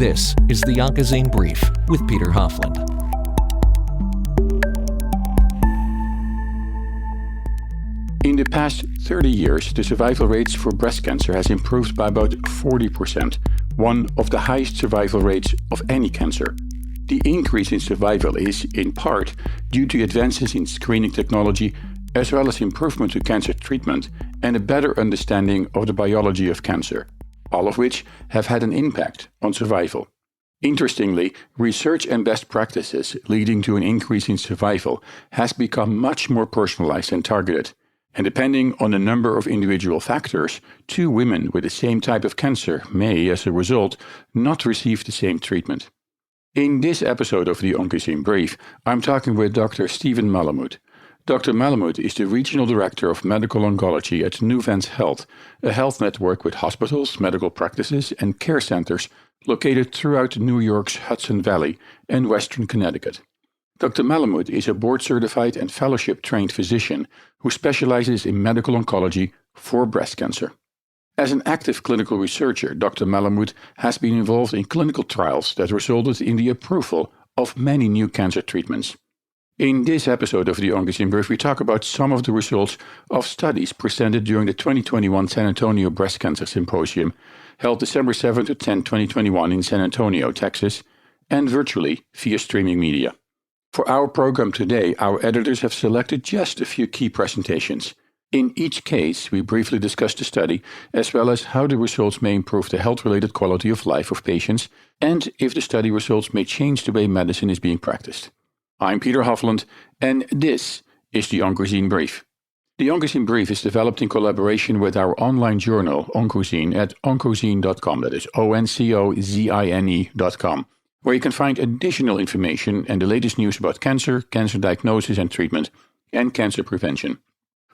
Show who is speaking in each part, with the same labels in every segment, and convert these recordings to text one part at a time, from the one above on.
Speaker 1: This is the Onco'Zine Brief with Peter Hofland.
Speaker 2: In the past 30 years, the survival rates for breast cancer has improved by about 40%, one of the highest survival rates of any cancer. The increase in survival is, in part, due to advances in screening technology, as well as improvement to cancer treatment and a better understanding of the biology of cancer, all of which have had an impact on survival. Interestingly, research and best practices leading to an increase in survival has become much more personalized and targeted. And depending on the number of individual factors, two women with the same type of cancer may, as a result, not receive the same treatment. In this episode of the Onco'Zine Brief, I'm talking with Dr. Stephen Malamud. Dr. Malamud is the Regional Director of Medical Oncology at Nuvance Health, a health network with hospitals, medical practices, and care centers located throughout New York's Hudson Valley and western Connecticut. Dr. Malamud is a board-certified and fellowship-trained physician who specializes in medical oncology for breast cancer. As an active clinical researcher, Dr. Malamud has been involved in clinical trials that resulted in the approval of many new cancer treatments. In this episode of the Onco'Zine Brief, we talk about some of the results of studies presented during the 2021 San Antonio Breast Cancer Symposium, held December 7 to 10, 2021 in San Antonio, Texas, and virtually via streaming media. For our program today, our editors have selected just a few key presentations. In each case, we briefly discuss the study, as well as how the results may improve the health-related quality of life of patients, and if the study results may change the way medicine is being practiced. I'm Peter Hofland, and this is the Onco'Zine Brief. The Onco'Zine Brief is developed in collaboration with our online journal, Onco'Zine, at Onco'Zine.com, that is ONCOZINE.com, where you can find additional information and the latest news about cancer, cancer diagnosis and treatment, and cancer prevention.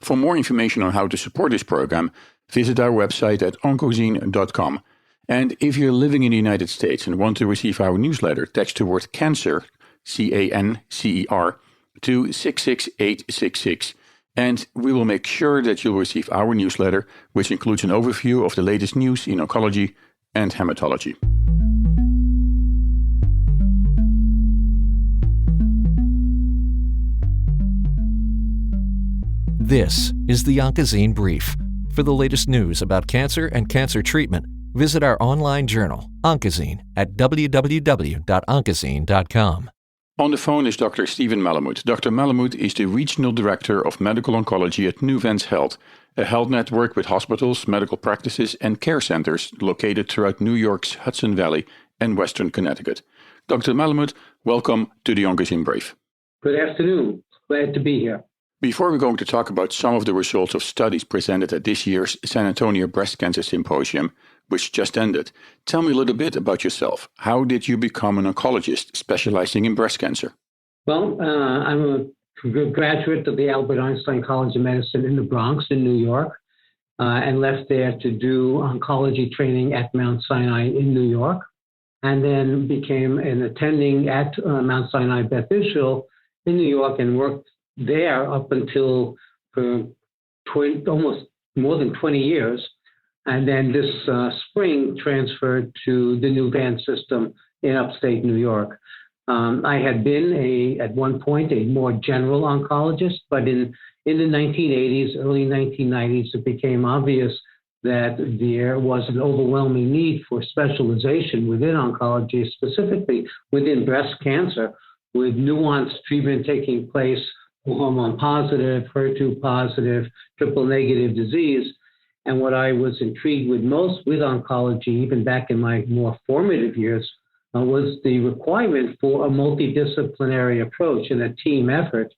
Speaker 2: For more information on how to support this program, visit our website at OncoZine.com. And if you're living in the United States and want to receive our newsletter, text the word cancer, CANCER, to 66866, and we will make sure that you'll receive our newsletter, which includes an overview of the latest news in oncology and hematology.
Speaker 1: This is the Onco'Zine Brief. For the latest news about cancer and cancer treatment, visit our online journal, Onco'Zine, at www.onco'zine.com.
Speaker 2: On the phone is Dr. Stephen Malamud. Dr. Malamud is the Regional Director of Medical Oncology at Nuvance Health, a health network with hospitals, medical practices, and care centers located throughout New York's Hudson Valley and western Connecticut. Dr. Malamud, welcome to the Onco'Zine Brief.
Speaker 3: Good afternoon. Glad to be here.
Speaker 2: Before we're going to talk about some of the results of studies presented at this year's San Antonio Breast Cancer Symposium, which just ended, tell me a little bit about yourself. How did you become an oncologist specializing in breast cancer?
Speaker 3: Well, I'm a graduate of the Albert Einstein College of Medicine in the Bronx in New York, and left there to do oncology training at Mount Sinai in New York, and then became an attending at Mount Sinai Beth Israel in New York and worked there up until almost more than 20 years. And then this spring transferred to the Nuvance system in upstate New York. I had been at one point a more general oncologist, but in the 1980s, early 1990s, it became obvious that there was an overwhelming need for specialization within oncology, specifically within breast cancer, with nuanced treatment taking place for hormone-positive, HER2-positive, triple-negative disease. And what I was intrigued with most with oncology, even back in my more formative years, was the requirement for a multidisciplinary approach and a team effort,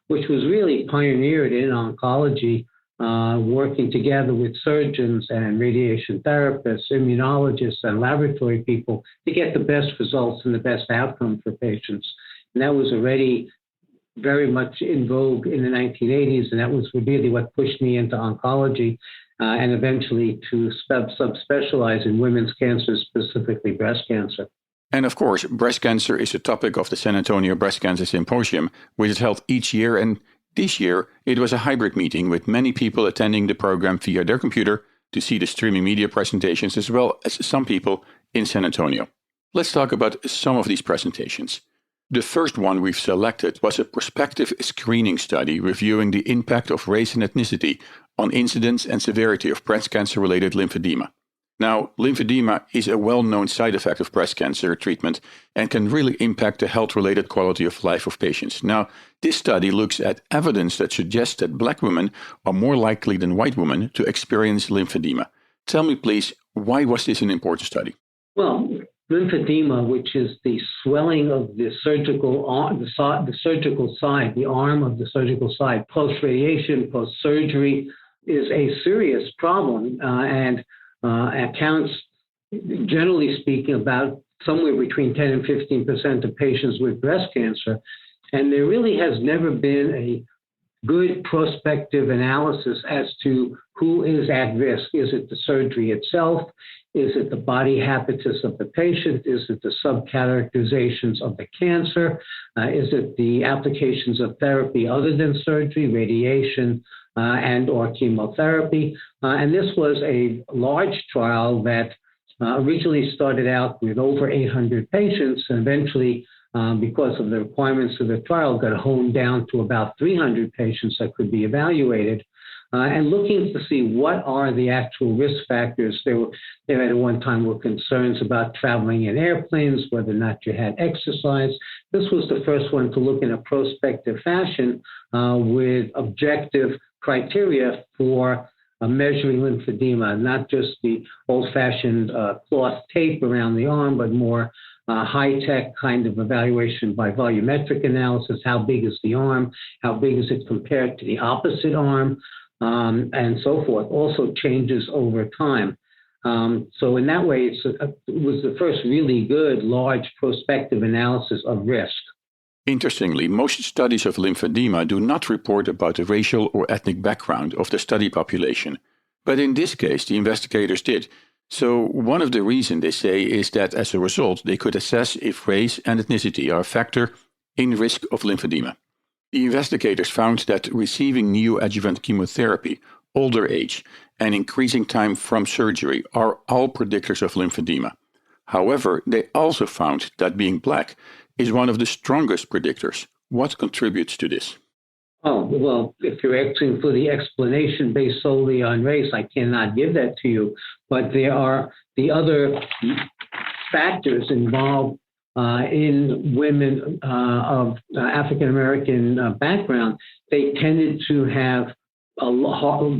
Speaker 3: which was really pioneered in oncology, working together with surgeons and radiation therapists, immunologists, and laboratory people to get the best results and the best outcome for patients. And that was already very much in vogue in the 1980s, and that was really what pushed me into oncology. And eventually to subspecialize in women's cancer, specifically breast cancer.
Speaker 2: And of course, breast cancer is the topic of the San Antonio Breast Cancer Symposium, which is held each year. And this year, it was a hybrid meeting with many people attending the program via their computer to see the streaming media presentations, as well as some people in San Antonio. Let's talk about some of these presentations. The first one we've selected was a prospective screening study reviewing the impact of race and ethnicity on incidence and severity of breast cancer-related lymphedema. Now, lymphedema is a well-known side effect of breast cancer treatment and can really impact the health-related quality of life of patients. Now, this study looks at evidence that suggests that Black women are more likely than white women to experience lymphedema. Tell me, please, why was this an important study?
Speaker 3: Well, lymphedema, which is the swelling of the surgical arm, the surgical side, the arm of the surgical side, post-radiation, post-surgery, is a serious problem and accounts, generally speaking, about somewhere between 10 and 15% of patients with breast cancer. And there really has never been a good prospective analysis as to who is at risk. Is it the surgery itself? Is it the body habitus of the patient? Is it the subcharacterizations of the cancer? Is it the applications of therapy other than surgery, radiation, and or chemotherapy? And this was a large trial that originally started out with over 800 patients and eventually, because of the requirements of the trial, got honed down to about 300 patients that could be evaluated. And looking to see what are the actual risk factors. There at one time were concerns about traveling in airplanes, whether or not you had exercise. This was the first one to look in a prospective fashion with objective criteria for measuring lymphedema, not just the old-fashioned cloth tape around the arm, but more high-tech kind of evaluation by volumetric analysis. How big is the arm? How big is it compared to the opposite arm? And so forth. Also changes over time. So in that way, it was the first really good, large prospective analysis of risk.
Speaker 2: Interestingly, most studies of lymphedema do not report about the racial or ethnic background of the study population. But in this case, the investigators did. So one of the reasons they say is that as a result, they could assess if race and ethnicity are a factor in risk of lymphedema. The investigators found that receiving neoadjuvant chemotherapy, older age, and increasing time from surgery are all predictors of lymphedema. However, they also found that being Black is one of the strongest predictors. What contributes to this?
Speaker 3: Oh, well, if you're asking for the explanation based solely on race, I cannot give that to you. But there are the other factors involved in women of African-American background. They tended to have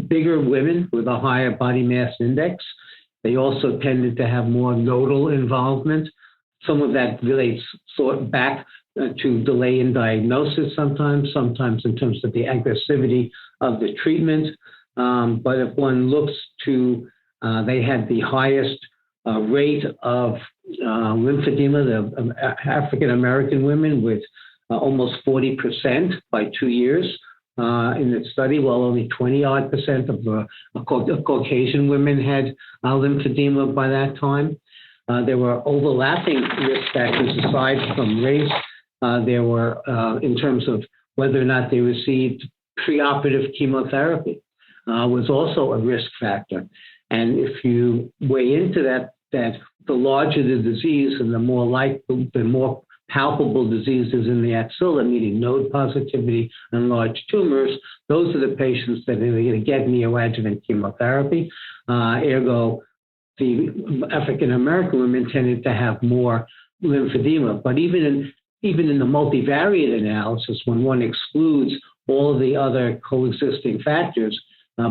Speaker 3: bigger women with a higher body mass index. They also tended to have more nodal involvement. Some of that relates back to delay in diagnosis sometimes in terms of the aggressivity of the treatment. But if one looks to, they had the highest rate of lymphedema, the African-American women, with almost 40% by 2 years in the study, while only 20-odd% of Caucasian women had lymphedema by that time. There were overlapping risk factors aside from race. There were, in terms of whether or not they received preoperative chemotherapy, was also a risk factor. And if you weigh into that the larger the disease and the more palpable diseases in the axilla, meaning node positivity and large tumors, those are the patients that are going to get neoadjuvant chemotherapy. Ergo, the African-American women tended to have more lymphedema. But even in the multivariate analysis, when one excludes all of the other coexisting factors,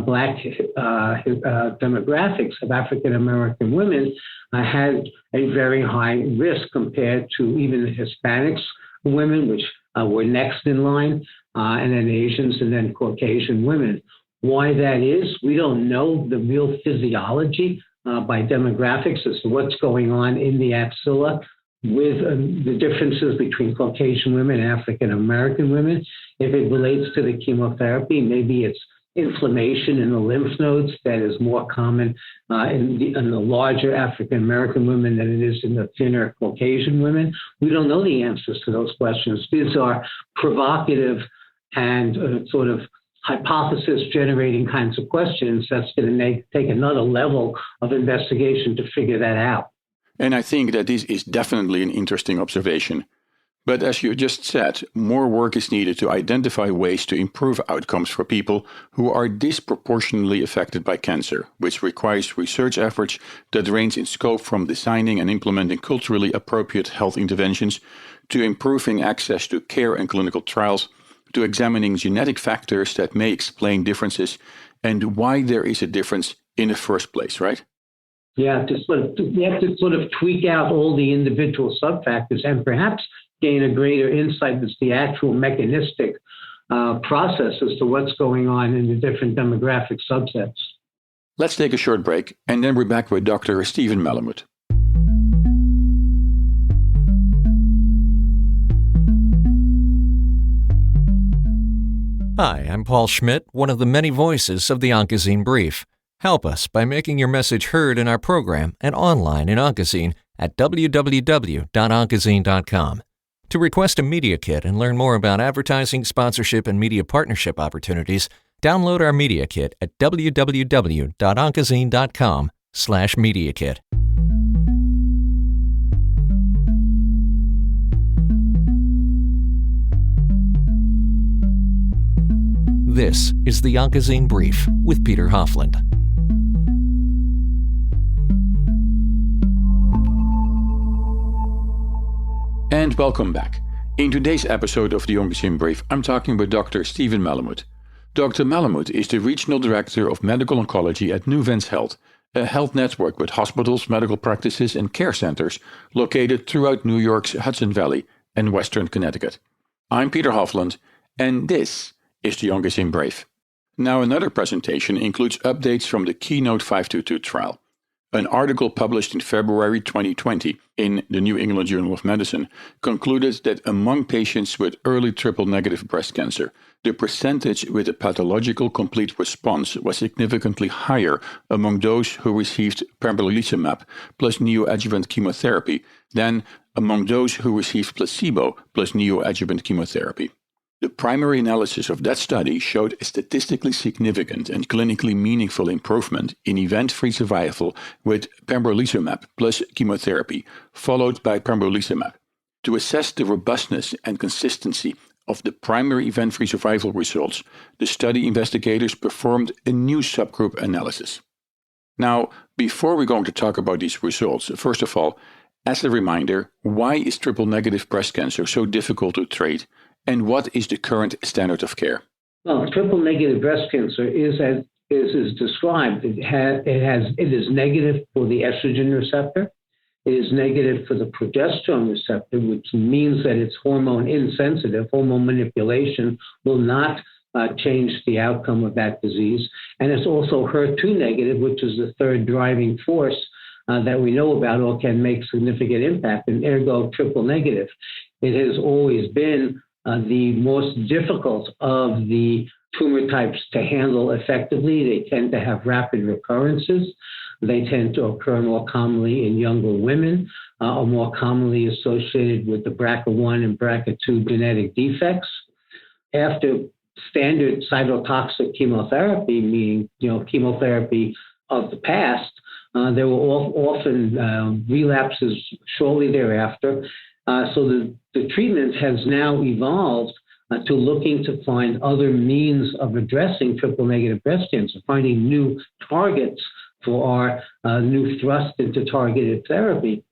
Speaker 3: Black demographics of African-American women had a very high risk compared to even the Hispanics women, which were next in line, and then Asians and then Caucasian women. Why that is, we don't know the real physiology by demographics as to what's going on in the axilla with the differences between Caucasian women and African-American women. If it relates to the chemotherapy, maybe it's inflammation in the lymph nodes that is more common in the larger African-American women than it is in the thinner Caucasian women. We don't know the answers to those questions. These are provocative and sort of hypothesis-generating kinds of questions that's going to take another level of investigation to figure that out.
Speaker 2: And I think that this is definitely an interesting observation. But as you just said, more work is needed to identify ways to improve outcomes for people who are disproportionately affected by cancer, which requires research efforts that range in scope from designing and implementing culturally appropriate health interventions to improving access to care and clinical trials, to examining genetic factors that may explain differences and why there is a difference in the first place, right?
Speaker 3: Yeah, we have to sort of tweak out all the individual subfactors and perhaps gain a greater insight as the actual mechanistic process as to what's going on in the different demographic subsets.
Speaker 2: Let's take a short break, and then we're back with Dr. Stephen Malamud.
Speaker 1: Hi, I'm Paul Schmidt, one of the many voices of the Onco'Zine Brief. Help us by making your message heard in our program and online in Onco'Zine at www.onco'zine.com. To request a media kit and learn more about advertising, sponsorship, and media partnership opportunities, download our media kit at www.onco'zine.com/media kit. This is the Onco'Zine Brief with Peter Hofland.
Speaker 2: And welcome back. In today's episode of the Onco'Zine Brief, I'm talking with Dr. Stephen Malamud. Dr. Malamud is the Regional Director of Medical Oncology at Nuvance Health, a health network with hospitals, medical practices, and care centers located throughout New York's Hudson Valley and Western Connecticut. I'm Peter Hofland, and this is the Onco'Zine Brief. Now, another presentation includes updates from the Keynote 522 trial. An article published in February 2020 in the New England Journal of Medicine concluded that among patients with early triple-negative breast cancer, the percentage with a pathological complete response was significantly higher among those who received pembrolizumab plus neoadjuvant chemotherapy than among those who received placebo plus neoadjuvant chemotherapy. The primary analysis of that study showed a statistically significant and clinically meaningful improvement in event-free survival with pembrolizumab plus chemotherapy, followed by pembrolizumab. To assess the robustness and consistency of the primary event-free survival results, the study investigators performed a new subgroup analysis. Now, before we're going to talk about these results, first of all, as a reminder, why is triple-negative breast cancer so difficult to treat? And what is the current standard of care?
Speaker 3: Well, triple-negative breast cancer is, as is described, it is negative for the estrogen receptor. It is negative for the progesterone receptor, which means that it's hormone insensitive. Hormone manipulation will not change the outcome of that disease. And it's also HER2 negative, which is the third driving force that we know about or can make significant impact, and ergo triple negative. It has always been the most difficult of the tumor types to handle effectively. They tend to have rapid recurrences. They tend to occur more commonly in younger women, are more commonly associated with the BRCA1 and BRCA2 genetic defects. After standard cytotoxic chemotherapy, meaning chemotherapy of the past, there were often relapses shortly thereafter. So the treatment has now evolved to looking to find other means of addressing triple-negative breast cancer, finding new targets for our new thrust into targeted therapy.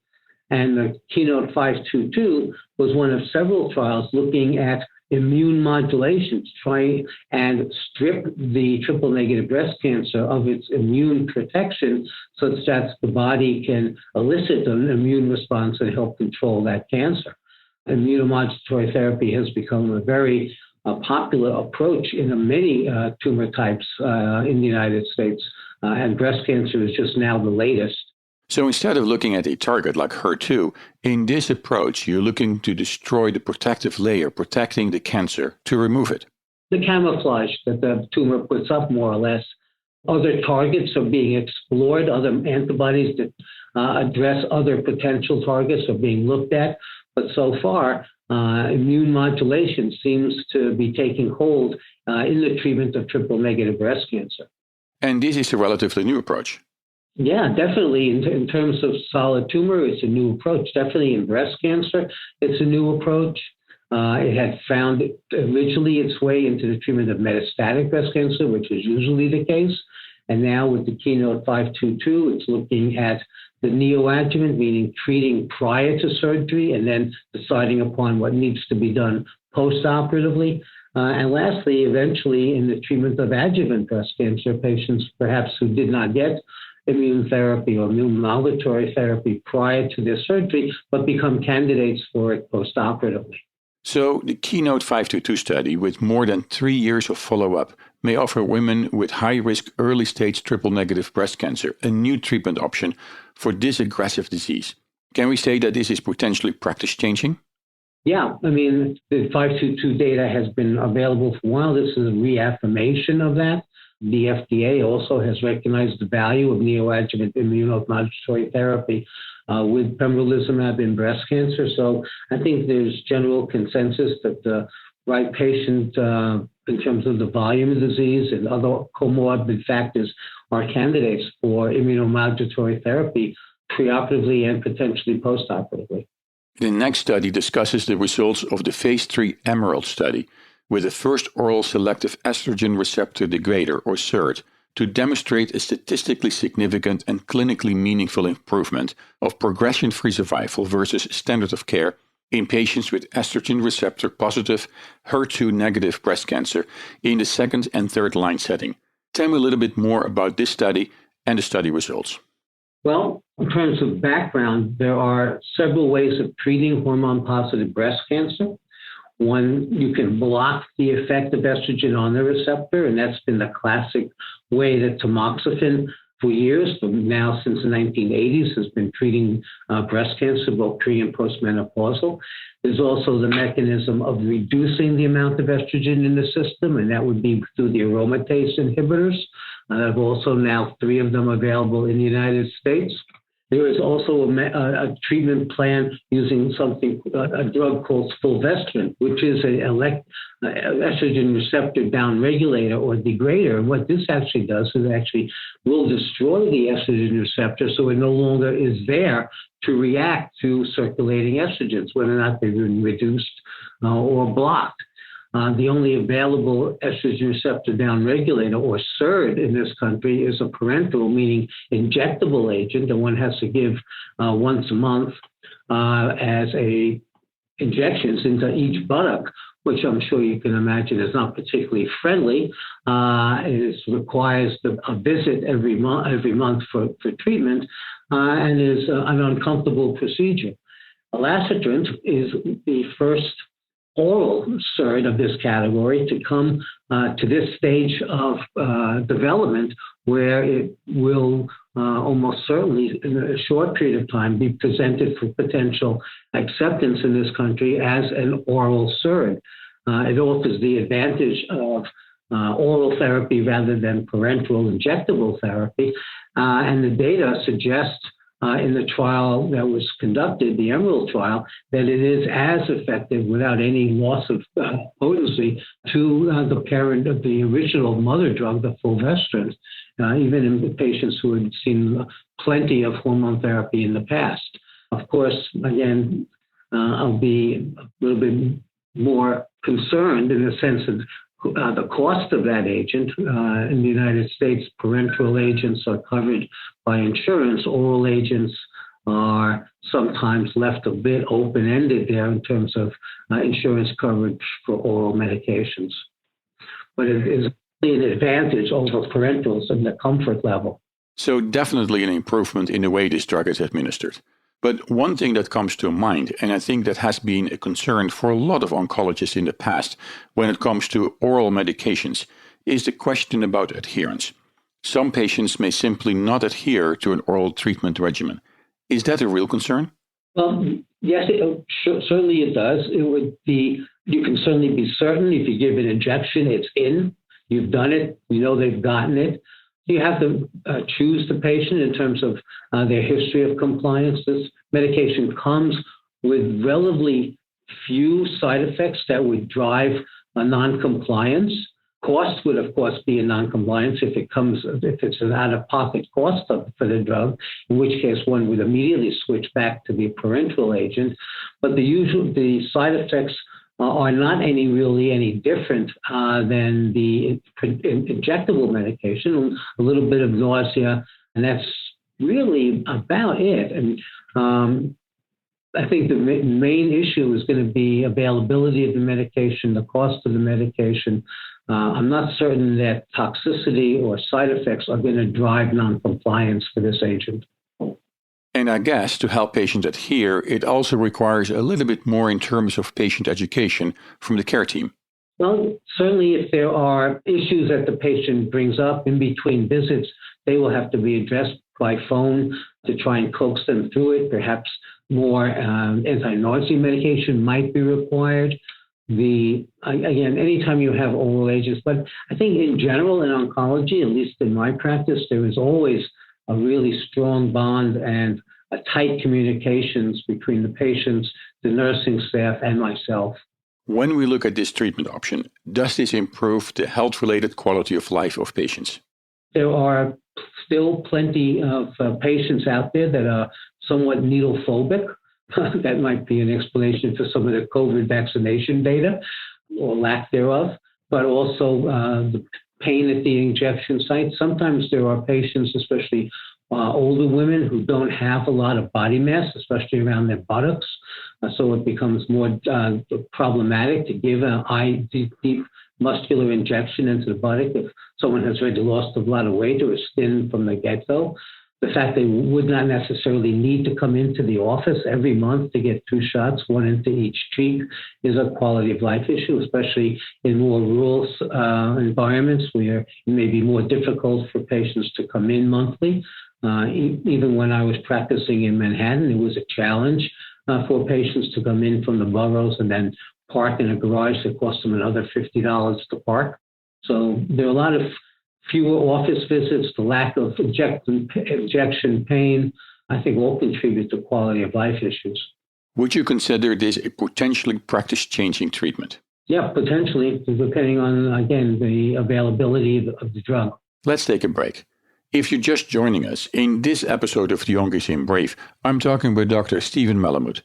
Speaker 3: And the Keynote 522 was one of several trials looking at immune modulation to try and strip the triple-negative breast cancer of its immune protection such that the body can elicit an immune response and help control that cancer. Immunomodulatory therapy has become a very popular approach in many tumor types in the United States, and breast cancer is just now the latest.
Speaker 2: So instead of looking at a target like HER2, in this approach, you're looking to destroy the protective layer protecting the cancer to remove it.
Speaker 3: The camouflage that the tumor puts up, more or less. Other targets are being explored. Other antibodies that address other potential targets are being looked at. But so far, immune modulation seems to be taking hold in the treatment of triple-negative breast cancer.
Speaker 2: And this is a relatively new approach.
Speaker 3: Yeah, definitely. In terms of solid tumor, it's a new approach. Definitely in breast cancer, it's a new approach. It had found originally its way into the treatment of metastatic breast cancer, which is usually the case. And now with the Keynote 522, it's looking at the neoadjuvant, meaning treating prior to surgery and then deciding upon what needs to be done postoperatively. And lastly, eventually in the treatment of adjuvant breast cancer patients, perhaps who did not get immune therapy or immune modulatory therapy prior to their surgery, but become candidates for it postoperatively.
Speaker 2: So the Keynote 522 study, with more than 3 years of follow-up, may offer women with high-risk early-stage triple-negative breast cancer a new treatment option for this aggressive disease. Can we say that this is potentially practice-changing?
Speaker 3: Yeah, I mean, the 522 data has been available for a while. This is a reaffirmation of that. The FDA also has recognized the value of neoadjuvant immunomodulatory therapy with pembrolizumab in breast cancer. So I think there's general consensus that the right patient, in terms of the volume of disease and other comorbid factors, are candidates for immunomodulatory therapy preoperatively and potentially postoperatively.
Speaker 2: The next study discusses the results of the phase 3 EMERALD study with the first oral selective estrogen receptor degrader, or SERD, to demonstrate a statistically significant and clinically meaningful improvement of progression-free survival versus standard of care in patients with estrogen receptor positive, HER2 negative breast cancer in the second and third line setting. Tell me a little bit more about this study and the study results.
Speaker 3: Well, in terms of background, there are several ways of treating hormone-positive breast cancer. One, you can block the effect of estrogen on the receptor, and that's been the classic way that tamoxifen for years, but now since the 1980s, has been treating breast cancer, both pre and postmenopausal. There's also the mechanism of reducing the amount of estrogen in the system, and that would be through the aromatase inhibitors. There are also now 3 of them available in the United States. There is also a treatment plan using a drug called fulvestrant, which is an estrogen receptor downregulator or degrader. And what this actually does is it will destroy the estrogen receptor so it no longer is there to react to circulating estrogens, whether or not they've been reduced or blocked. The only available estrogen receptor downregulator, or SERD, in this country is a parenteral, meaning injectable agent that one has to give once a month as injections into each buttock, which I'm sure you can imagine is not particularly friendly. It requires a visit every month for treatment and is an uncomfortable procedure. Elacestrant is the first oral SERD of this category to come to this stage of development, where it will almost certainly in a short period of time be presented for potential acceptance in this country as an oral SERD. It offers the advantage of oral therapy rather than parenteral injectable therapy, and the data suggests in the trial that was conducted, the EMERALD trial, that it is as effective without any loss of potency to the parent of the original mother drug, the fulvestrant, even in patients who had seen plenty of hormone therapy in the past. Of course, again, I'll be a little bit more concerned in the sense of the cost of that agent. In the United States, parenteral agents are covered by insurance. Oral agents are sometimes left a bit open-ended there in terms of insurance coverage for oral medications. But it is an advantage over parenterals in the comfort level.
Speaker 2: So definitely an improvement in the way this drug is administered. But one thing that comes to mind, and I think that has been a concern for a lot of oncologists in the past when it comes to oral medications, is the question about adherence. Some patients may simply not adhere to an oral treatment regimen. Is that a real concern?
Speaker 3: Yes, certainly it does. It would be. You can certainly be certain if you give an injection, it's in. You've done it. You know they've gotten it. You have to choose the patient in terms of their history of compliance. This medication comes with relatively few side effects that would drive a non-compliance. Cost would, of course, be a noncompliance if it's an out-of-pocket cost for the drug, in which case one would immediately switch back to the parenteral agent. But the side effects are not really any different than the injectable medication. A little bit of nausea, and that's really about it. And I think the main issue is going to be availability of the medication, the cost of the medication. I'm not certain that toxicity or side effects are going to drive noncompliance for this agent.
Speaker 2: And I guess to help patients adhere, it also requires a little bit more in terms of patient education from the care team.
Speaker 3: Well, certainly if there are issues that the patient brings up in between visits, they will have to be addressed by phone to try and coax them through it. Perhaps more anti-nausea medication might be required. Again, anytime you have oral agents, but I think in general in oncology, at least in my practice, there is always a really strong bond and a tight communications between the patients, the nursing staff, and myself.
Speaker 2: When we look at this treatment option, does this improve the health-related quality of life of patients?
Speaker 3: There are still plenty of patients out there that are somewhat needle phobic. That might be an explanation for some of the COVID vaccination data or lack thereof, but also the pain at the injection site. Sometimes there are patients, especially older women, who don't have a lot of body mass, especially around their buttocks. So it becomes more problematic to give an deep muscular injection into the buttock if someone has already lost a lot of weight or is thin from the get-go. The fact they would not necessarily need to come into the office every month to get 2 shots, 1 into each cheek, is a quality of life issue, especially in more rural environments where it may be more difficult for patients to come in monthly. Even when I was practicing in Manhattan, it was a challenge for patients to come in from the boroughs and then park in a garage that cost them another $50 to park. So there are a lot of fewer office visits, the lack of injection pain, I think all contribute to quality of life issues.
Speaker 2: Would you consider this a potentially practice-changing treatment?
Speaker 3: Yeah, potentially, depending on, again, the availability of the drug.
Speaker 2: Let's take a break. If you're just joining us, in this episode of the Onco'Zine Brief, I'm talking with Dr. Stephen Malamud.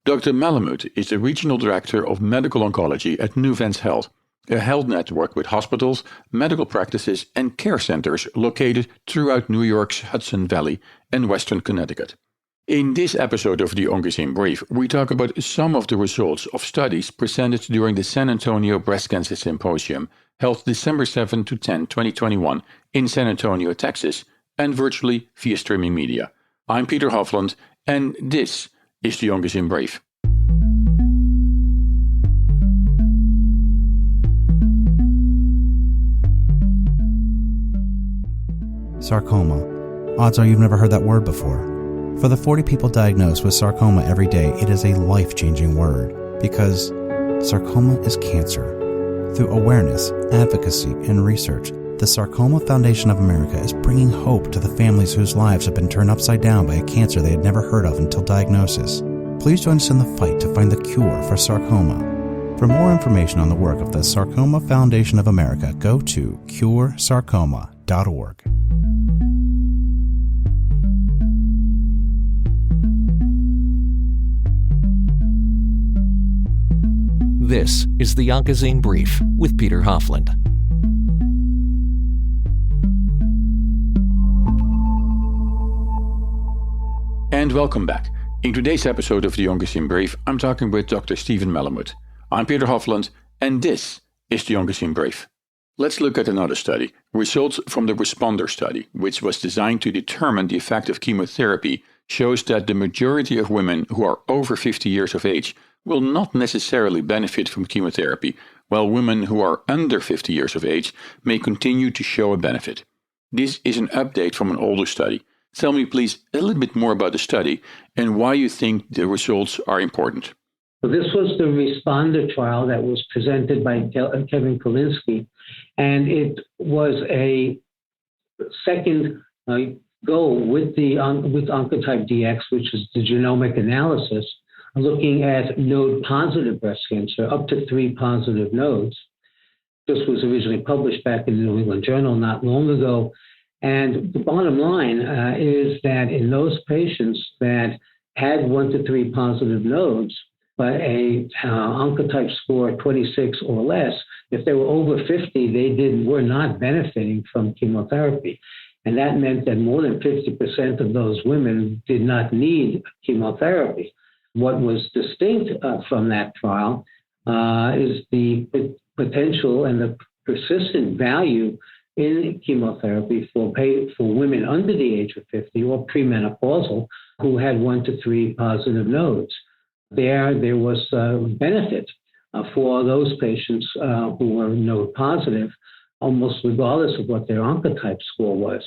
Speaker 2: Dr. Malamud is the Regional Director of Medical Oncology at Nuvance Health, a health network with hospitals, medical practices, and care centers located throughout New York's Hudson Valley and Western Connecticut. In this episode of the Onco'Zine Brief, we talk about some of the results of studies presented during the San Antonio Breast Cancer Symposium, held December 7 to 10, 2021, in San Antonio, Texas, and virtually via streaming media. I'm Peter Hofland, and this is the Onco'Zine Brief.
Speaker 4: Sarcoma. Odds are you've never heard that word before. For the 40 people diagnosed with sarcoma every day, it is a life-changing word because sarcoma is cancer. Through awareness, advocacy, and research, the Sarcoma Foundation of America is bringing hope to the families whose lives have been turned upside down by a cancer they had never heard of until diagnosis. Please join us in the fight to find the cure for sarcoma. For more information on the work of the Sarcoma Foundation of America, go to curesarcoma.org.
Speaker 1: This is the Onco'Zine Brief with Peter Hofland.
Speaker 2: And welcome back. In today's episode of the Onco'Zine Brief, I'm talking with Dr. Stephen Malamud. I'm Peter Hofland, and this is the Onco'Zine Brief. Let's look at another study, results from the Responder study, which was designed to determine the effect of chemotherapy, shows that the majority of women who are over 50 years of age will not necessarily benefit from chemotherapy, while women who are under 50 years of age may continue to show a benefit. This is an update from an older study. Tell me, please, a little bit more about the study and why you think the results are important.
Speaker 3: So this was the Responder trial that was presented by Kevin Kalinsky, and it was a second goal with Oncotype DX, which is the genomic analysis, looking at node-positive breast cancer, up to 3 positive nodes. This was originally published back in the New England Journal not long ago. And the bottom line is that in those patients that had 1 to 3 positive nodes, but a Oncotype score 26 or less, if they were over 50, they were not benefiting from chemotherapy. And that meant that more than 50% of those women did not need chemotherapy. What was distinct from that trial is the potential and the persistent value in chemotherapy for women under the age of 50 or premenopausal who had 1 to 3 positive nodes. There was benefit for those patients who were node positive, almost regardless of what their Oncotype score was.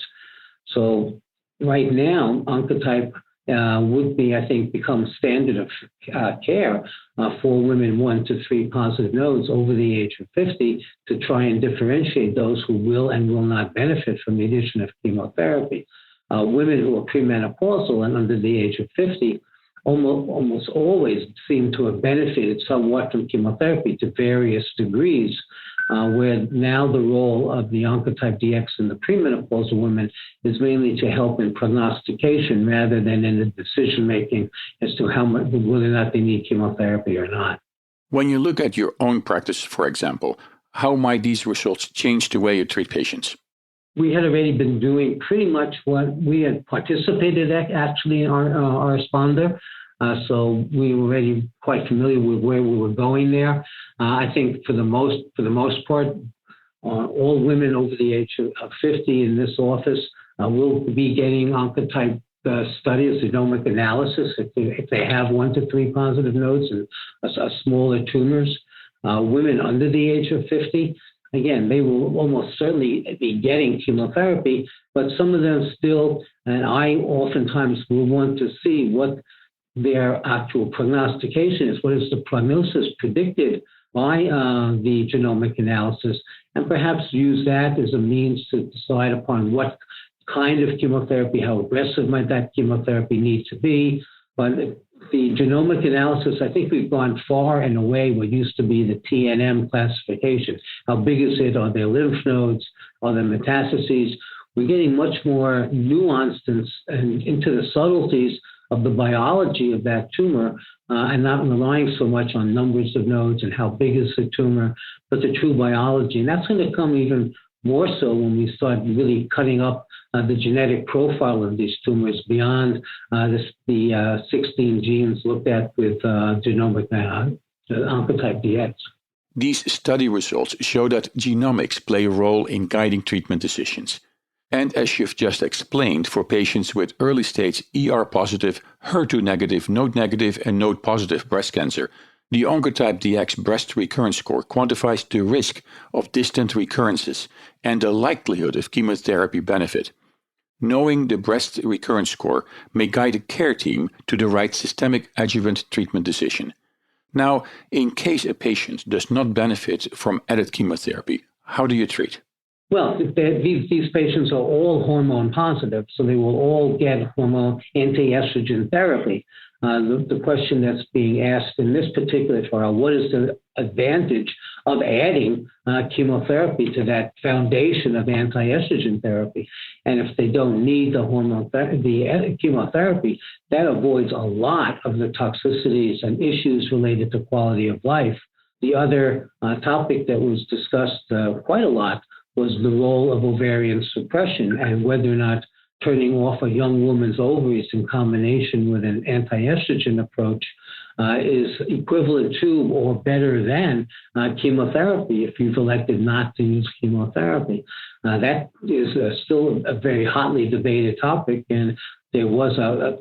Speaker 3: So right now, Oncotype would be, I think, become standard of care for women 1 to 3 positive nodes over the age of 50 to try and differentiate those who will and will not benefit from the addition of chemotherapy. Women who are premenopausal and under the age of 50 almost always seem to have benefited somewhat from chemotherapy to various degrees, where now the role of the Oncotype DX in the premenopausal women is mainly to help in prognostication rather than in the decision-making as to whether or not they need chemotherapy or not.
Speaker 2: When you look at your own practice, for example, how might these results change the way you treat patients?
Speaker 3: We had already been doing pretty much what we had participated actually in our responder. So we were already quite familiar with where we were going there. I think for the most part, all women over the age of 50 in this office will be getting Oncotype studies, genomic analysis, if they have 1 to 3 positive nodes and smaller tumors. Women under the age of 50, again, they will almost certainly be getting chemotherapy, but some of them still, and I oftentimes will want to see what their actual prognostication is. What is the prognosis predicted by the genomic analysis, and perhaps use that as a means to decide upon what kind of chemotherapy, how aggressive might that chemotherapy need to be. But the genomic analysis, I think we've gone far and away what used to be the TNM classification. How big is it? Are there lymph nodes? Are there metastases? We're getting much more nuanced and into the subtleties of the biology of that tumor and not relying so much on numbers of nodes and how big is the tumor, but the true biology. And that's going to come even more so when we start really cutting up the genetic profile of these tumors beyond the 16 genes looked at with genomic Oncotype DX.
Speaker 2: These study results show that genomics play a role in guiding treatment decisions. And as you've just explained, for patients with early-stage ER-positive, HER2-negative, node-negative, and node-positive breast cancer, the Oncotype DX breast recurrence score quantifies the risk of distant recurrences and the likelihood of chemotherapy benefit. Knowing the breast recurrence score may guide a care team to the right systemic adjuvant treatment decision. Now, in case a patient does not benefit from added chemotherapy, how do you treat?
Speaker 3: Well, these patients are all hormone positive, so they will all get hormone anti-estrogen therapy. The question that's being asked in this particular trial, what is the advantage of adding chemotherapy to that foundation of anti-estrogen therapy? And if they don't need the the chemotherapy, that avoids a lot of the toxicities and issues related to quality of life. The other topic that was discussed quite a lot was the role of ovarian suppression and whether or not turning off a young woman's ovaries in combination with an anti-estrogen approach is equivalent to or better than chemotherapy if you've elected not to use chemotherapy. That is still a very hotly debated topic, and there was a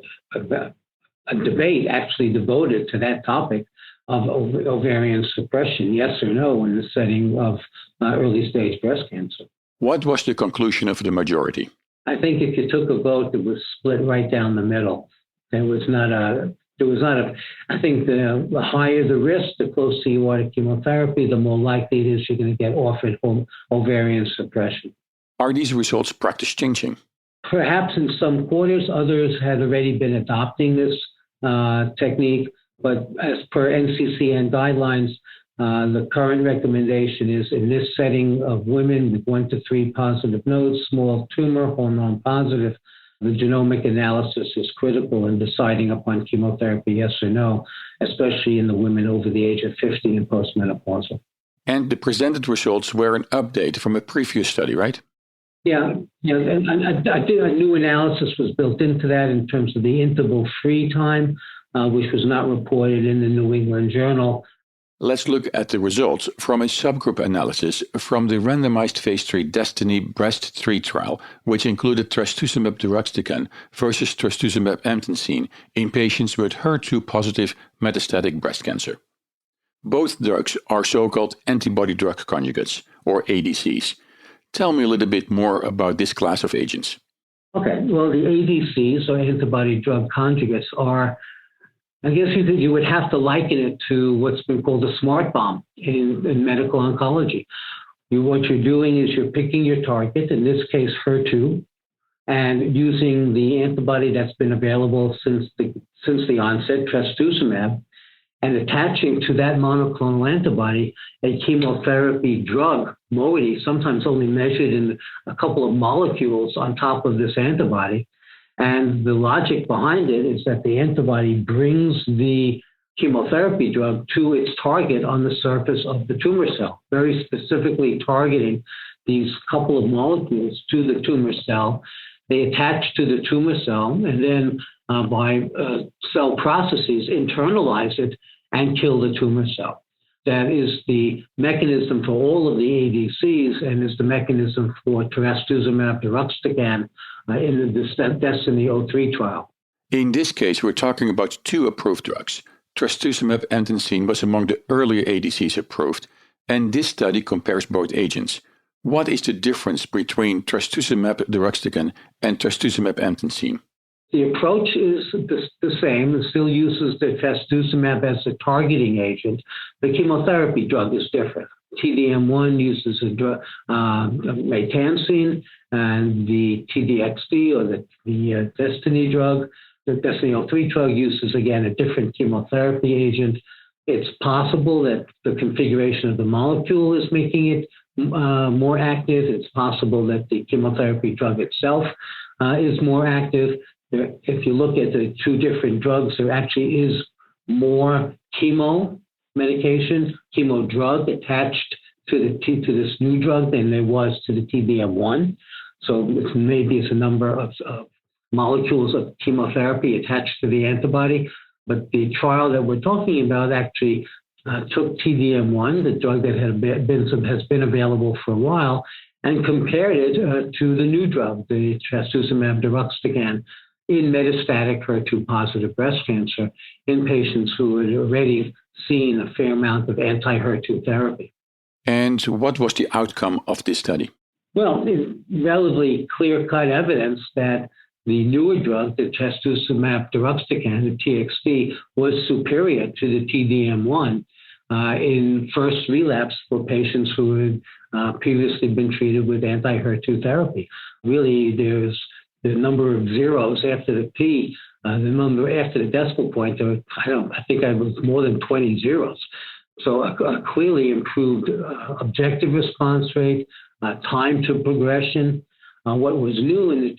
Speaker 3: debate actually devoted to that topic of ovarian suppression, yes or no, in the setting of early-stage breast cancer.
Speaker 2: What was the conclusion of the majority?
Speaker 3: I think if you took a vote, it was split right down the middle. I think the higher the risk, the closer you are to chemotherapy, the more likely it is you're going to get offered ovarian suppression.
Speaker 2: Are these results practice changing?
Speaker 3: Perhaps in some quarters, others had already been adopting this technique. But as per NCCN guidelines, The current recommendation is in this setting of women with 1 to 3 positive nodes, small tumor, hormone positive, the genomic analysis is critical in deciding upon chemotherapy, yes or no, especially in the women over the age of 50 and postmenopausal.
Speaker 2: And the presented results were an update from a previous study, right?
Speaker 3: Yeah, and a new analysis was built into that in terms of the interval-free time, which was not reported in the New England Journal.
Speaker 2: Let's look at the results from a subgroup analysis from the randomized phase 3 Destiny Breast 3 trial, which included trastuzumab deruxtecan versus trastuzumab emtansine in patients with HER2-positive metastatic breast cancer. Both drugs are so-called antibody-drug conjugates, or ADCs. Tell me a little bit more about this class of agents.
Speaker 3: Okay, well, the ADCs, or antibody-drug conjugates, are, I guess you would have to liken it to what's been called a smart bomb in medical oncology. What you're doing is you're picking your target, in this case HER2, and using the antibody that's been available since the onset, trastuzumab, and attaching to that monoclonal antibody a chemotherapy drug, moiety, sometimes only measured in a couple of molecules on top of this antibody. And the logic behind it is that the antibody brings the chemotherapy drug to its target on the surface of the tumor cell, very specifically targeting these couple of molecules to the tumor cell. They attach to the tumor cell and then by cell processes internalize it and kill the tumor cell. That is the mechanism for all of the ADCs and is the mechanism for trastuzumab deruxtecan in the Destiny 03 trial.
Speaker 2: In this case, we're talking about 2 approved drugs. Trastuzumab emtansine was among the earlier ADCs approved, and this study compares both agents. What is the difference between trastuzumab deruxtecan and trastuzumab emtansine?
Speaker 3: The approach is the same. It still uses the trastuzumab as a targeting agent. The chemotherapy drug is different. TDM1 uses a drug, maytansine, and the TDXD, or the Destiny drug, the Destiny 03 drug, uses, again, a different chemotherapy agent. It's possible that the configuration of the molecule is making it more active. It's possible that the chemotherapy drug itself is more active. If you look at the 2 different drugs, there actually is more chemo medication, chemo drug attached to this new drug than there was to the TDM1. So maybe it's a number of molecules of chemotherapy attached to the antibody. But the trial that we're talking about actually took TDM1, the drug that has been available for a while, and compared it to the new drug, the trastuzumab deruxtecan, in metastatic HER2-positive breast cancer in patients who had already seen a fair amount of anti-HER2 therapy.
Speaker 2: And what was the outcome of this study?
Speaker 3: Well, relatively clear-cut evidence that the newer drug, the trastuzumab deruxtecan, the TXD, was superior to the TDM1 in first relapse for patients who had previously been treated with anti-HER2 therapy. Really, there's the number of zeros after the P, the number after the decimal point, I think I was more than 20 zeros. So a clearly improved objective response rate, time to progression. What was new in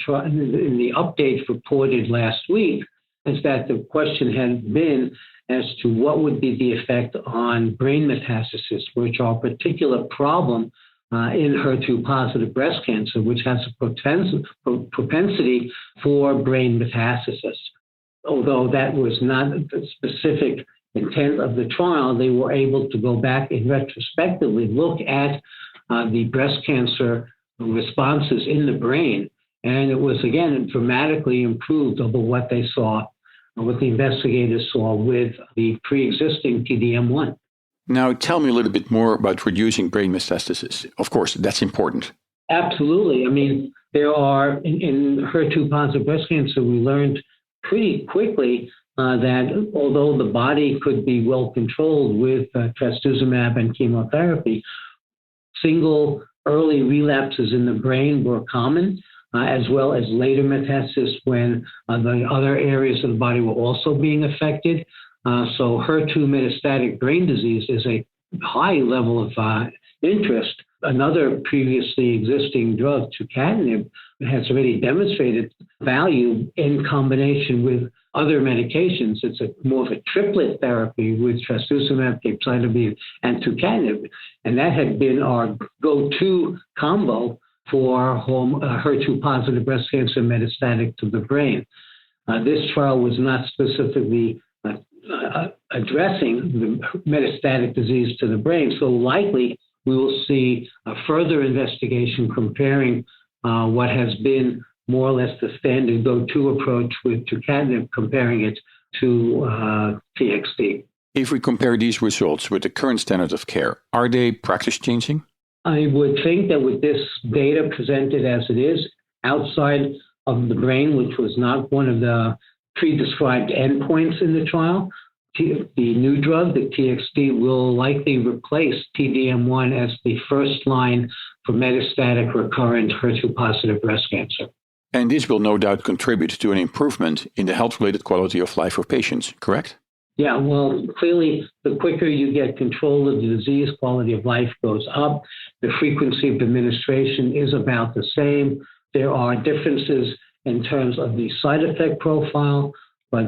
Speaker 3: the update reported last week is that the question had been as to what would be the effect on brain metastasis, which are a particular problem in HER2-positive breast cancer, which has a propensity for brain metastasis. Although that was not the specific intent of the trial, they were able to go back and retrospectively look at the breast cancer responses in the brain. And it was, again, dramatically improved over what they saw, what the investigators saw with the pre-existing TDM1.
Speaker 2: Now, tell me a little bit more about reducing brain metastasis. Of course, that's important.
Speaker 3: Absolutely. I mean, there are, in HER2-positive breast cancer, we learned pretty quickly that although the body could be well controlled with trastuzumab and chemotherapy, single early relapses in the brain were common, as well as later metastasis when the other areas of the body were also being affected. So HER2 metastatic brain disease is a high level of interest. Another previously existing drug, tucatinib, has already demonstrated value in combination with other medications. It's more of a triplet therapy with trastuzumab, capecitabine, and tucatinib. And that had been our go-to combo for HER2-positive breast cancer metastatic to the brain. This trial was not specifically addressing the metastatic disease to the brain, so likely we will see a further investigation comparing what has been more or less the standard go-to approach with tucatinib, comparing it to TXT.
Speaker 2: If we compare these results with the current standard of care, are they practice-changing?
Speaker 3: I would think that with this data presented as it is, outside of the brain, which was not one of the pre-described endpoints in the trial, the new drug, the TXT, will likely replace T-DM1 as the first line for metastatic recurrent HER2-positive breast cancer.
Speaker 2: And this will no doubt contribute to an improvement in the health-related quality of life for patients, correct?
Speaker 3: Yeah, well, clearly, the quicker you get control of the disease, quality of life goes up. The frequency of administration is about the same. There are differences in terms of the side effect profile, but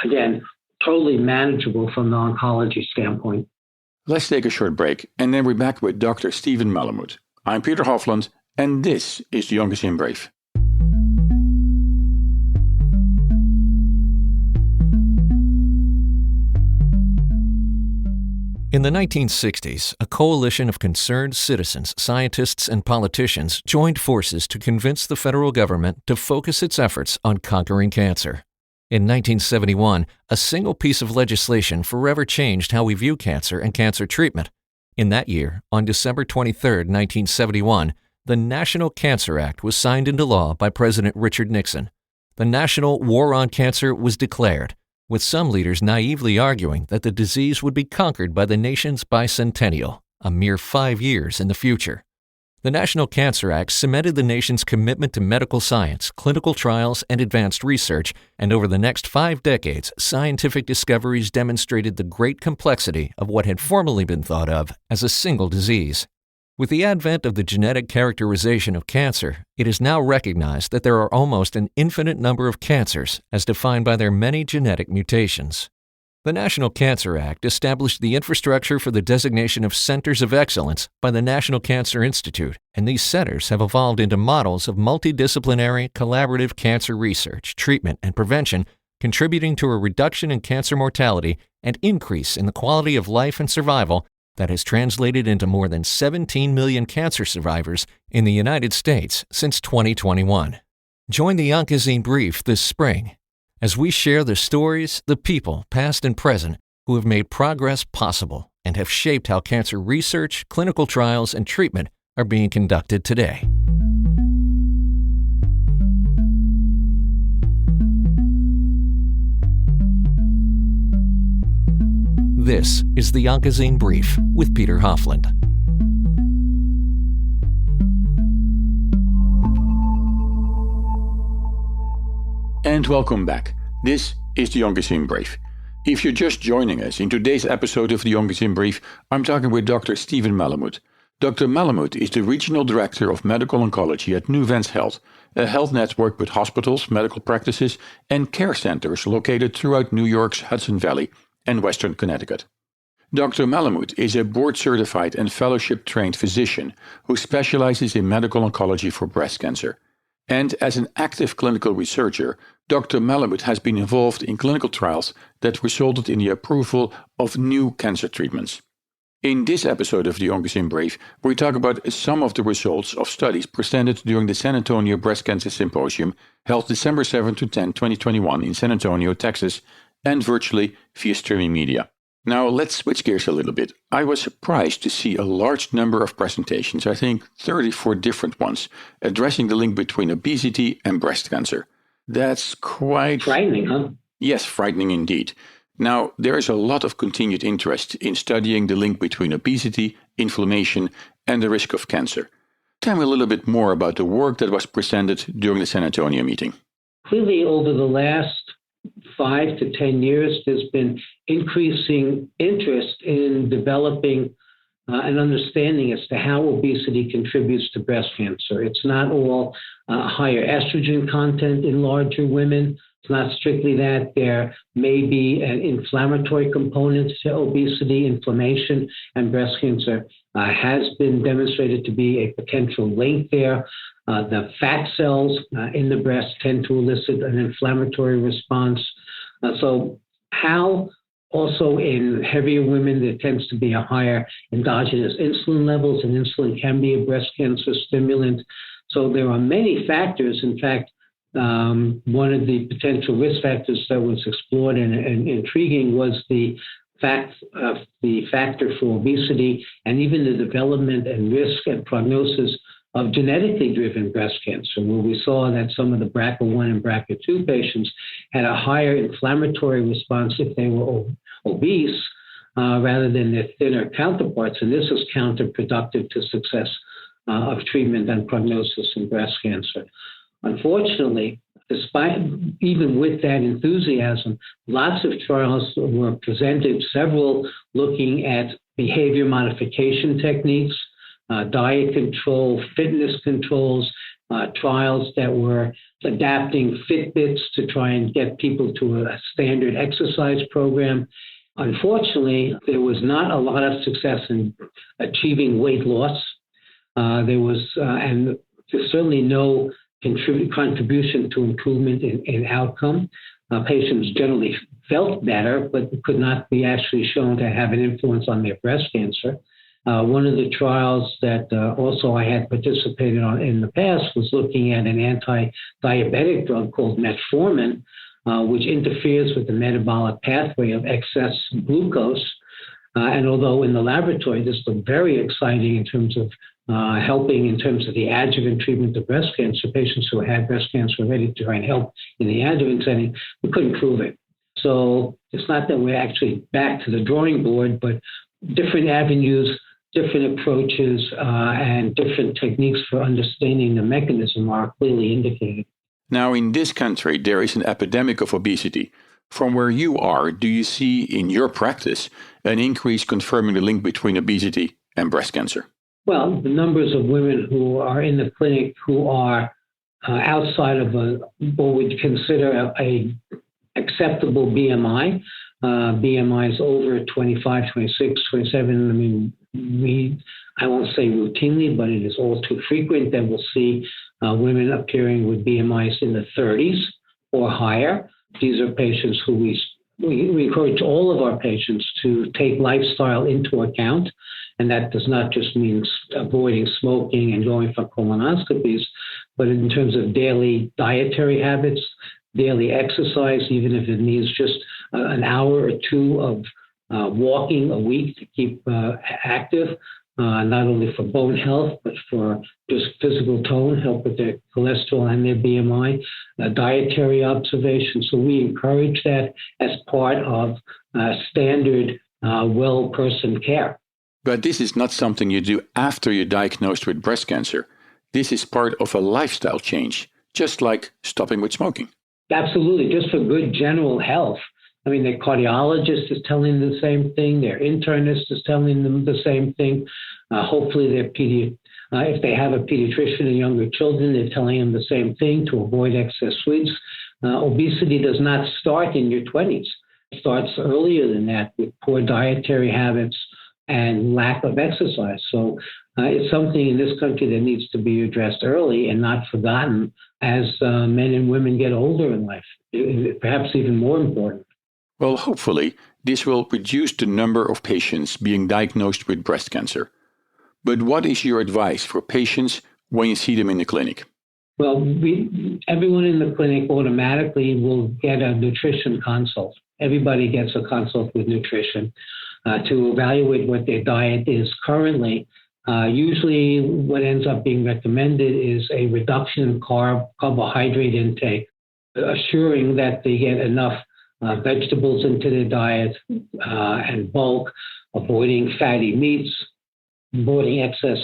Speaker 3: again, totally manageable from the oncology standpoint.
Speaker 2: Let's take a short break, and then we're back with Dr. Stephen Malamud. I'm Peter Hofland, and this is the Onco'Zine Brief.
Speaker 1: In the 1960s, a coalition of concerned citizens, scientists, and politicians joined forces to convince the federal government to focus its efforts on conquering cancer. In 1971, a single piece of legislation forever changed how we view cancer and cancer treatment. In that year, on December 23, 1971, the National Cancer Act was signed into law by President Richard Nixon. The National War on Cancer was declared, with some leaders naively arguing that the disease would be conquered by the nation's bicentennial, a mere 5 years in the future. The National Cancer Act cemented the nation's commitment to medical science, clinical trials, and advanced research, and over the next 5 decades, scientific discoveries demonstrated the great complexity of what had formerly been thought of as a single disease. With the advent of the genetic characterization of cancer, it is now recognized that there are almost an infinite number of cancers as defined by their many genetic mutations. The National Cancer Act established the infrastructure for the designation of centers of excellence by the National Cancer Institute, and these centers have evolved into models of multidisciplinary, collaborative cancer research, treatment, and prevention, contributing to a reduction in cancer mortality and increase in the quality of life and survival that has translated into more than 17 million cancer survivors in the United States since 2021. Join the Onco'Zine Brief this spring as we share the stories, the people, past and present, who have made progress possible and have shaped how cancer research, clinical trials, and treatment are being conducted today. This is the Onco'Zine Brief with Peter Hofland.
Speaker 2: And welcome back. This is the Onco'Zine Brief. If you're just joining us, in today's episode of the Onco'Zine Brief, I'm talking with Dr. Stephen Malamud. Dr. Malamud is the Regional Director of Medical Oncology at Nuvance Health, a health network with hospitals, medical practices, and care centers located throughout New York's Hudson Valley and Western Connecticut. Dr. Malamud is a board-certified and fellowship-trained physician who specializes in medical oncology for breast cancer. And as an active clinical researcher, Dr. Malamud has been involved in clinical trials that resulted in the approval of new cancer treatments. In this episode of the Onco'Zine Brief, we talk about some of the results of studies presented during the San Antonio Breast Cancer Symposium held December 7 to 10, 2021 in San Antonio, Texas, and virtually via streaming media. Now let's switch gears a little bit. I was surprised to see a large number of presentations, I think 34 different ones, addressing the link between obesity and breast cancer. That's quite
Speaker 3: frightening, huh?
Speaker 2: Yes, frightening indeed. Now, there is a lot of continued interest in studying the link between obesity, inflammation, and the risk of cancer. Tell me a little bit more about the work that was presented during the San Antonio meeting.
Speaker 3: Clearly, over the last 5 to 10 years, there's been increasing interest in developing an understanding as to how obesity contributes to breast cancer. It's not all higher estrogen content in larger women. It's not strictly that. There may be an inflammatory component to obesity. Inflammation and breast cancer has been demonstrated to be a potential link there. The fat cells in the breast tend to elicit an inflammatory response. So how also in heavier women, there tends to be a higher endogenous insulin levels, and insulin can be a breast cancer stimulant. So there are many factors. In fact, one of the potential risk factors that was explored and intriguing was the factor for obesity and even the development and risk and prognosis of genetically driven breast cancer, where we saw that some of the BRCA1 and BRCA2 patients had a higher inflammatory response if they were obese rather than their thinner counterparts. And this is counterproductive to success of treatment and prognosis in breast cancer. Unfortunately, even with that enthusiasm, lots of trials were presented, several looking at behavior modification techniques, diet control, fitness controls, trials that were adapting Fitbits to try and get people to a standard exercise program. Unfortunately, there was not a lot of success in achieving weight loss. And there's certainly no contribution to improvement in outcome. Patients generally felt better, but could not be actually shown to have an influence on their breast cancer. One of the trials that also I had participated on in the past was looking at an anti-diabetic drug called metformin, which interferes with the metabolic pathway of excess glucose. And although in the laboratory this looked very exciting in terms of helping in terms of the adjuvant treatment of breast cancer, patients who had breast cancer already to try and help in the adjuvant setting, we couldn't prove it. So it's not that we're actually back to the drawing board, but different avenues, different approaches, and different techniques for understanding the mechanism are clearly indicated.
Speaker 2: Now, in this country, there is an epidemic of obesity. From where you are, do you see in your practice an increase confirming the link between obesity and breast cancer?
Speaker 3: Well, the numbers of women who are in the clinic who are outside of what we'd consider a acceptable BMI. BMI is over 25, 26, 27. I mean, I won't say routinely, but it is all too frequent that we'll see women appearing with BMIs in the 30s or higher. These are patients who we encourage all of our patients to take lifestyle into account. And that does not just mean avoiding smoking and going for colonoscopies, but in terms of daily dietary habits, daily exercise, even if it means just an hour or two of walking a week to keep active, not only for bone health, but for just physical tone, help with their cholesterol and their BMI, dietary observation. So we encourage that as part of standard well-person care.
Speaker 2: But this is not something you do after you're diagnosed with breast cancer. This is part of a lifestyle change, just like stopping with smoking.
Speaker 3: Absolutely, just for good general health. I mean, their cardiologist is telling them the same thing. Their internist is telling them the same thing. Hopefully, if they have a pediatrician and younger children, they're telling them the same thing to avoid excess sweets. Obesity does not start in your 20s. It starts earlier than that with poor dietary habits and lack of exercise. So it's something in this country that needs to be addressed early and not forgotten as men and women get older in life, perhaps even more important.
Speaker 2: Well, hopefully, this will reduce the number of patients being diagnosed with breast cancer. But what is your advice for patients when you see them in the clinic?
Speaker 3: Well, everyone in the clinic automatically will get a nutrition consult. Everybody gets a consult with nutrition to evaluate what their diet is currently. Usually what ends up being recommended is a reduction in carbohydrate intake, assuring that they get enough vegetables into their diet and bulk, avoiding fatty meats, avoiding excess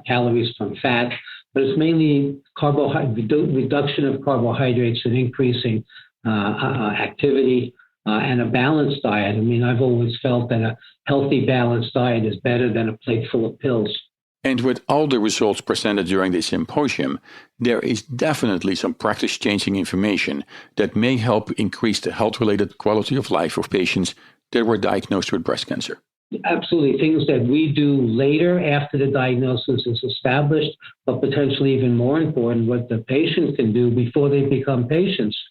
Speaker 3: calories from fat. But it's mainly reduction of carbohydrates and increasing activity, and a balanced diet. I mean, I've always felt that a healthy, balanced diet is better than a plate full of pills.
Speaker 2: And with all the results presented during this symposium, there is definitely some practice-changing information that may help increase the health-related quality of life of patients that were diagnosed with breast cancer.
Speaker 3: Absolutely. Things that we do later after the diagnosis is established, but potentially even more important, what the patient can do before they become patients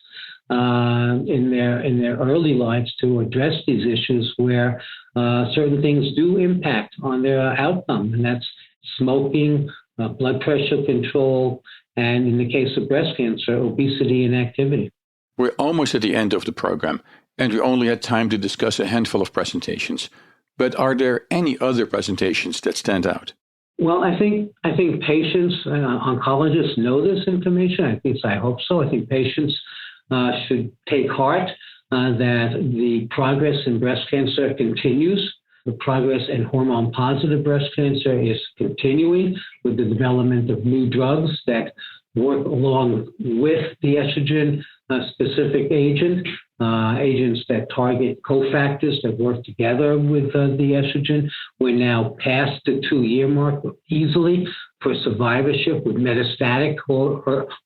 Speaker 3: in their early lives to address these issues where certain things do impact on their outcome, and that's smoking, blood pressure control, and in the case of breast cancer, obesity and activity.
Speaker 2: We're almost at the end of the program, and we only had time to discuss a handful of presentations. But are there any other presentations that stand out?
Speaker 3: Well, I think patients, oncologists know this information. At least I hope so. I think patients should take heart that the progress in breast cancer continues. The progress in hormone-positive breast cancer is continuing with the development of new drugs that work along with the estrogen-specific agent, agents that target cofactors that work together with the estrogen. We're now past the 2-year mark easily for survivorship with metastatic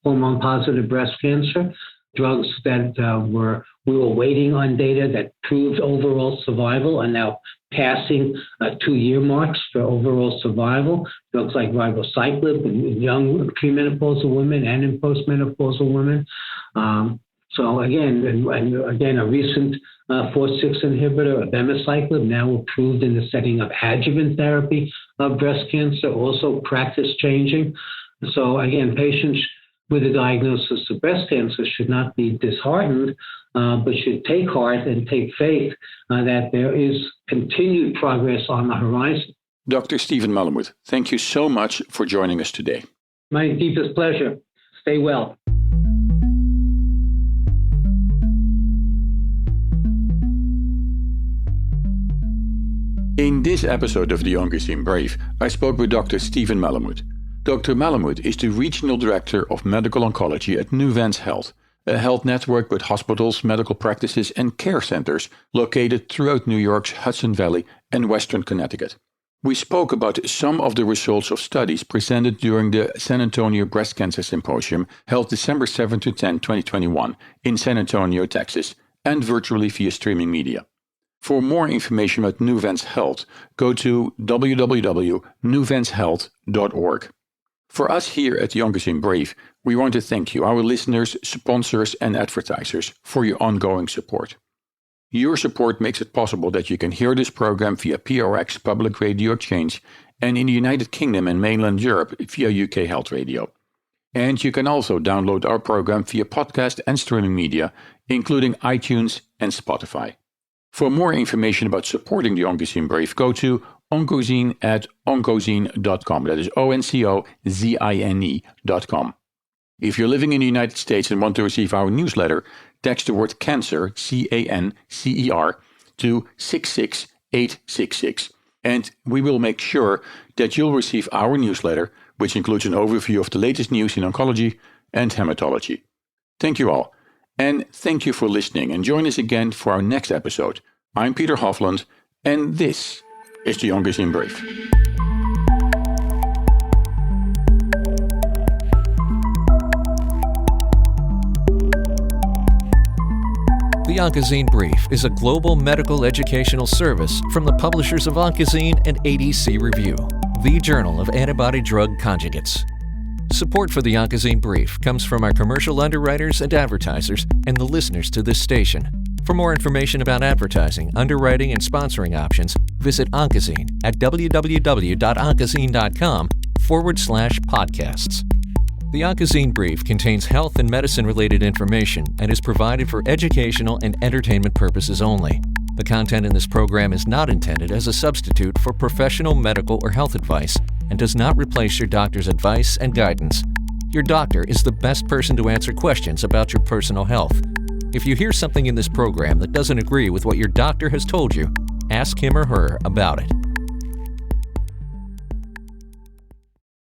Speaker 3: hormone-positive breast cancer. Drugs that we were waiting on data that proved overall survival are now passing 2-year marks for overall survival. Drugs like ribociclib in young premenopausal women and in postmenopausal women. So again, a recent 4/6 inhibitor, abemaciclib, now approved in the setting of adjuvant therapy of breast cancer, also practice changing. So again, patients with a diagnosis of breast cancer should not be disheartened, but should take heart and take faith that there is continued progress on the horizon.
Speaker 2: Dr. Stephen Malamud, thank you so much for joining us today.
Speaker 3: My deepest pleasure. Stay well.
Speaker 2: In this episode of the Onco'Zine Brief, I spoke with Dr. Stephen Malamud. Dr. Malamud is the Regional Director of Medical Oncology at Nuvance Health, a health network with hospitals, medical practices, and care centers located throughout New York's Hudson Valley and Western Connecticut. We spoke about some of the results of studies presented during the San Antonio Breast Cancer Symposium held December 7 to 10, 2021 in San Antonio, Texas, and virtually via streaming media. For more information about Nuvance Health, go to www.nuvancehealth.org. For us here at the Onco'Zine Brief, we want to thank you, our listeners, sponsors, and advertisers, for your ongoing support. Your support makes it possible that you can hear this program via PRX Public Radio Exchange and in the United Kingdom and mainland Europe via UK Health Radio. And you can also download our program via podcast and streaming media, including iTunes and Spotify. For more information about supporting the Onco'Zine Brief, go to Onco'Zine at Onco'Zine.com. That is ONCOZINE.com. If you're living in the United States and want to receive our newsletter, text the word cancer, CANCER, to 66866. And we will make sure that you'll receive our newsletter, which includes an overview of the latest news in oncology and hematology. Thank you all. And thank you for listening, and join us again for our next episode. I'm Peter Hofland, and this is the Onco'Zine Brief.
Speaker 1: The Onco'Zine Brief is a global medical educational service from the publishers of Onco'Zine and ADC Review, the Journal of Antibody-Drug Conjugates. Support for the Onco'Zine Brief comes from our commercial underwriters and advertisers and the listeners to this station. For more information about advertising, underwriting, and sponsoring options, visit Onco'Zine at www.onco'zine.com/podcasts. The Onco'Zine Brief contains health and medicine-related information and is provided for educational and entertainment purposes only. The content in this program is not intended as a substitute for professional medical or health advice and does not replace your doctor's advice and guidance. Your doctor is the best person to answer questions about your personal health. If you hear something in this program that doesn't agree with what your doctor has told you, ask him or her about it.